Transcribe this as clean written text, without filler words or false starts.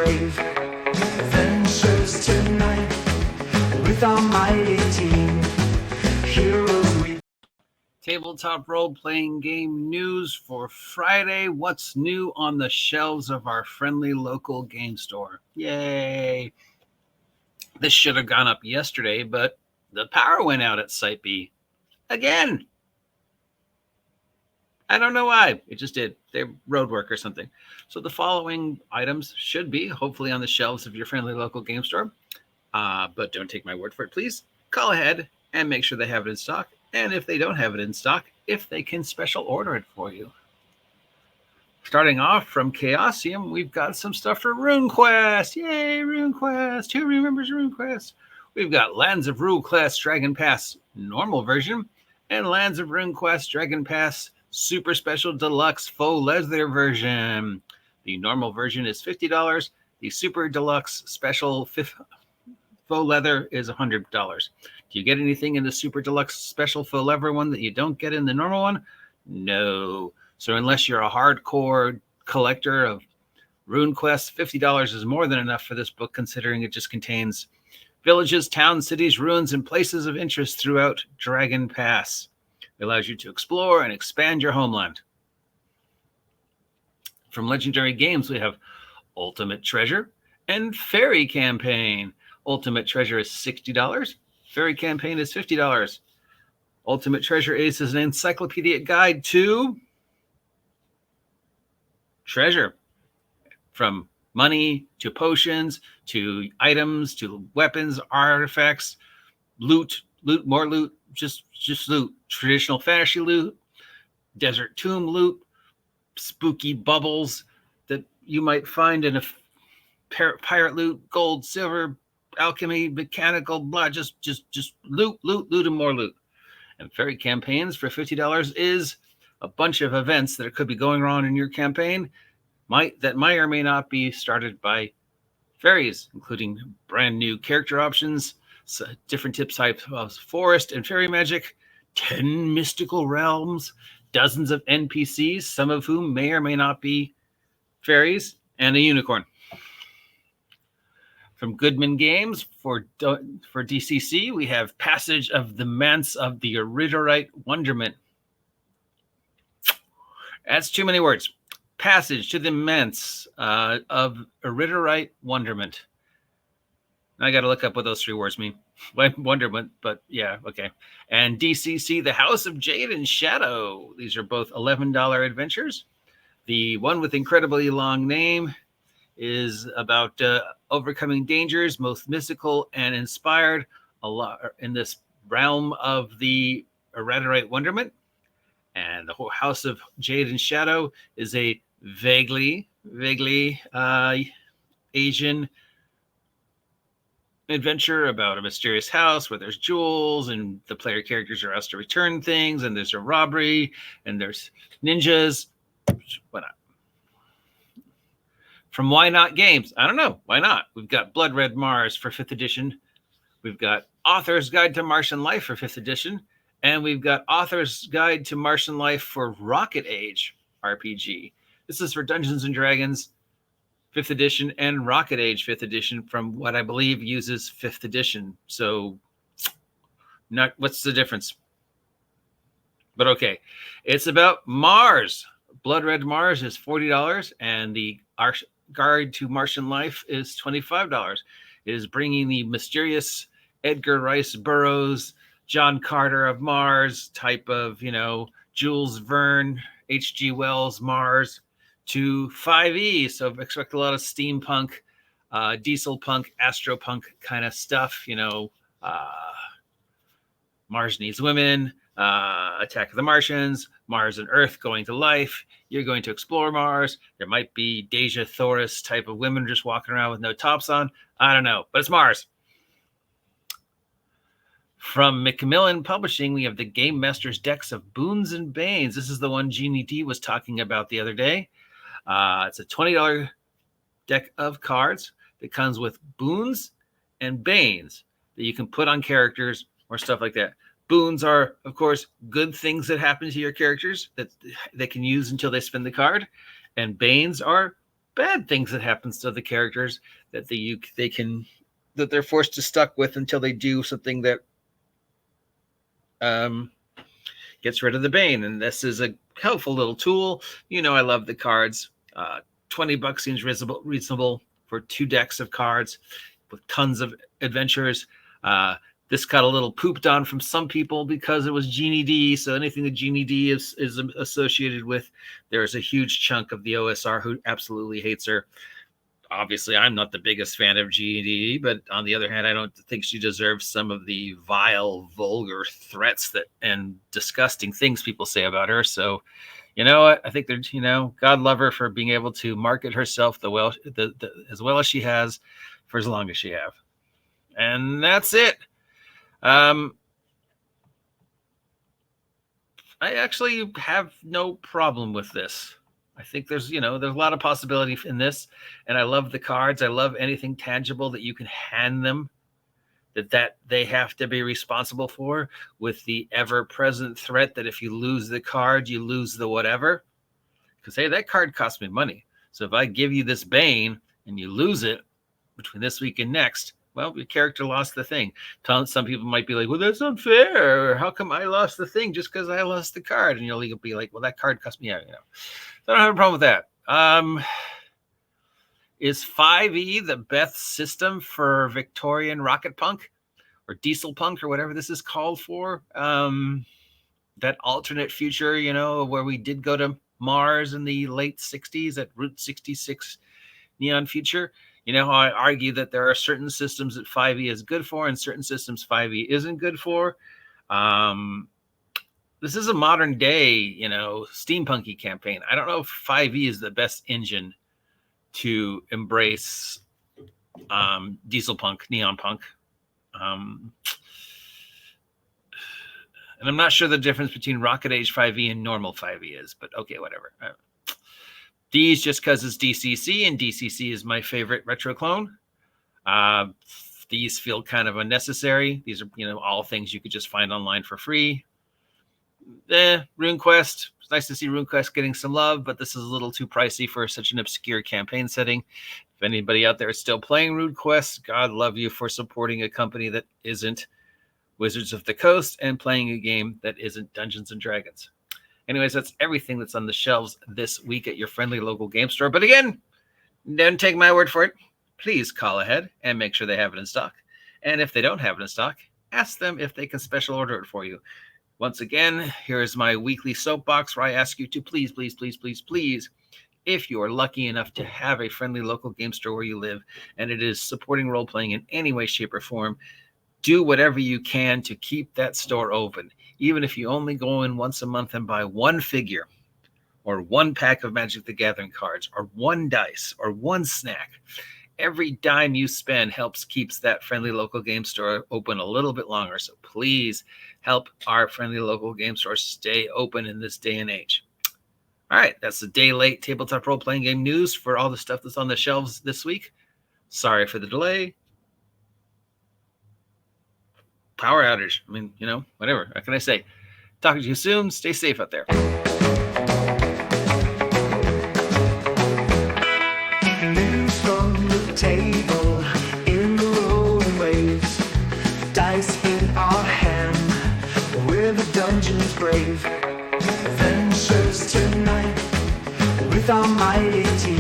brave adventures tonight with our mighty team. Heroes we... Tabletop role-playing game news for Friday. What's new on the shelves of our friendly local game store? Yay! This should have gone up yesterday, but the power went out at Site B. Again! I don't know why. It just did. They're road work or something. So the following items should be hopefully on the shelves of your friendly local game store. But don't take my word for it, please. Call ahead and make sure they have it in stock. And if they don't have it in stock, if they can special order it for you. Starting off from Chaosium, we've got some stuff for RuneQuest. Yay, RuneQuest. Who remembers RuneQuest? We've got Lands of RuneQuest Dragon Pass normal version and Lands of RuneQuest Dragon Pass Super Special Deluxe Faux Leather version. The normal version is $50. The Super Deluxe Special Faux Leather is $100. Do you get anything in the Super Deluxe Special Faux Leather one that you don't get in the normal one? No. So unless you're a hardcore collector of RuneQuest, $50 is more than enough for this book, considering it just contains villages, towns, cities, ruins, and places of interest throughout Dragon Pass. It allows you to explore and expand your homeland. From Legendary Games, we have Ultimate Treasure and Fairy Campaign. Ultimate Treasure is $60. Fairy Campaign is $50. Ultimate Treasure Ace is an encyclopedic guide to treasure. From money to potions to items to weapons, artifacts, loot, more loot, just loot. Traditional fantasy loot, desert tomb loot, spooky bubbles that you might find in a pirate loot, gold, silver, alchemy, mechanical, blah, just loot, and more loot. And Fairy Campaigns for $50 is a bunch of events that could be going on in your campaign that might or may not be started by fairies, including brand new character options, different types of forest and fairy magic, 10 mystical realms, dozens of NPCs, some of whom may or may not be fairies, and a unicorn. From Goodman Games for DCC, we have Passage of the Manse of the Iridorite Wonderment. That's too many words. Passage to the Manse of Iridorite Wonderment. I got to look up what those three words mean. Wonderment, but yeah, okay. And DCC, The House of Jade and Shadow. These are both $11 adventures. The one with incredibly long name is about overcoming dangers, most mystical and inspired a lot in this realm of the Iridorite Wonderment. And the whole House of Jade and Shadow is a vaguely Asian adventure about a mysterious house where there's jewels and the player characters are asked to return things, and there's a robbery and there's ninjas. Why not? From Why Not Games, I don't know, why not? We've got Blood Red Mars for 5th edition. We've got Author's Guide to Martian Life for 5th edition. And we've got Author's Guide to Martian Life for Rocket Age RPG. This is for Dungeons & Dragons 5th edition and Rocket Age 5th edition, from what I believe uses 5th edition. So what's the difference? But okay, it's about Mars. Blood Red Mars is $40, and the Guide to Martian Life is $25. It is bringing the mysterious Edgar Rice Burroughs, John Carter of Mars type of, Jules Verne, H.G. Wells Mars to 5e. So expect a lot of steampunk, diesel punk, astropunk kind of stuff. Mars Needs Women, Attack of the Martians, Mars and Earth going to life. You're going to explore Mars. There might be Deja Thoris type of women just walking around with no tops on. I don't know, but it's Mars. From Macmillan Publishing, we have the Game Master's Decks of Boons and Banes. This is the one Jeannie D was talking about the other day. It's a $20 deck of cards that comes with boons and banes that you can put on characters or stuff like that. Boons are, of course, good things that happen to your characters that they can use until they spend the card. And banes are bad things that happens to the characters that they're forced to stuck with until they do something that gets rid of the bane. And this is a helpful little tool. I love the cards. $20 seems reasonable for 2 decks of cards with tons of adventures. This got a little pooped on from some people because it was Jeannie D. So anything that Jeannie D is associated with, there's a huge chunk of the OSR who absolutely hates her. Obviously, I'm not the biggest fan of Jeannie D, but on the other hand, I don't think she deserves some of the vile, vulgar threats and disgusting things people say about her. So, you know what? I think God love her for being able to market herself as well as she has for as long as she have. And that's it. I actually have no problem with this. I think there's a lot of possibility in this, and I love the cards. I love anything tangible that you can hand them that they have to be responsible for, with the ever-present threat that if you lose the card, you lose the whatever. Because, hey, that card cost me money. So if I give you this Bane and you lose it between this week and next, well, your character lost the thing. Some people might be like, well, that's unfair. Or how come I lost the thing just because I lost the card? And you'll be like, well, that card cost me out. So I don't have a problem with that. Is 5e the best system for Victorian rocket punk or diesel punk or whatever this is called for? That alternate future, where we did go to Mars in the late 60s at Route 66 neon future. I argue that there are certain systems that 5e is good for and certain systems 5e isn't good for. This is a modern day, steampunky campaign. I don't know if 5e is the best engine to embrace diesel punk, neon punk. And I'm not sure the difference between Rocket Age 5e and normal 5e is, but okay, whatever. These just because it's DCC, and DCC is my favorite retro clone. These feel kind of unnecessary. These are, all things you could just find online for free. RuneQuest. It's nice to see RuneQuest getting some love, but this is a little too pricey for such an obscure campaign setting. If anybody out there is still playing RuneQuest, God love you for supporting a company that isn't Wizards of the Coast and playing a game that isn't Dungeons and Dragons. Anyways, that's everything that's on the shelves this week at your friendly local game store. But again, don't take my word for it. Please call ahead and make sure they have it in stock. And if they don't have it in stock, ask them if they can special order it for you. Once again, here's my weekly soapbox where I ask you to please, please, please, please, please, if you are lucky enough to have a friendly local game store where you live and it is supporting role-playing in any way, shape, or form, do whatever you can to keep that store open. Even if you only go in once a month and buy one figure or one pack of Magic the Gathering cards or one dice or one snack, every dime you spend keeps that friendly local game store open a little bit longer. So please help our friendly local game store stay open in this day and age. All right, that's the day late tabletop role-playing game news for all the stuff that's on the shelves this week. Sorry for the delay. Power outage. I mean, whatever. What can I say? Talking to you soon. Stay safe out there. News from the table in the rolling waves. Dice in our hand. We're the dungeon's brave. Adventures tonight with our mighty team.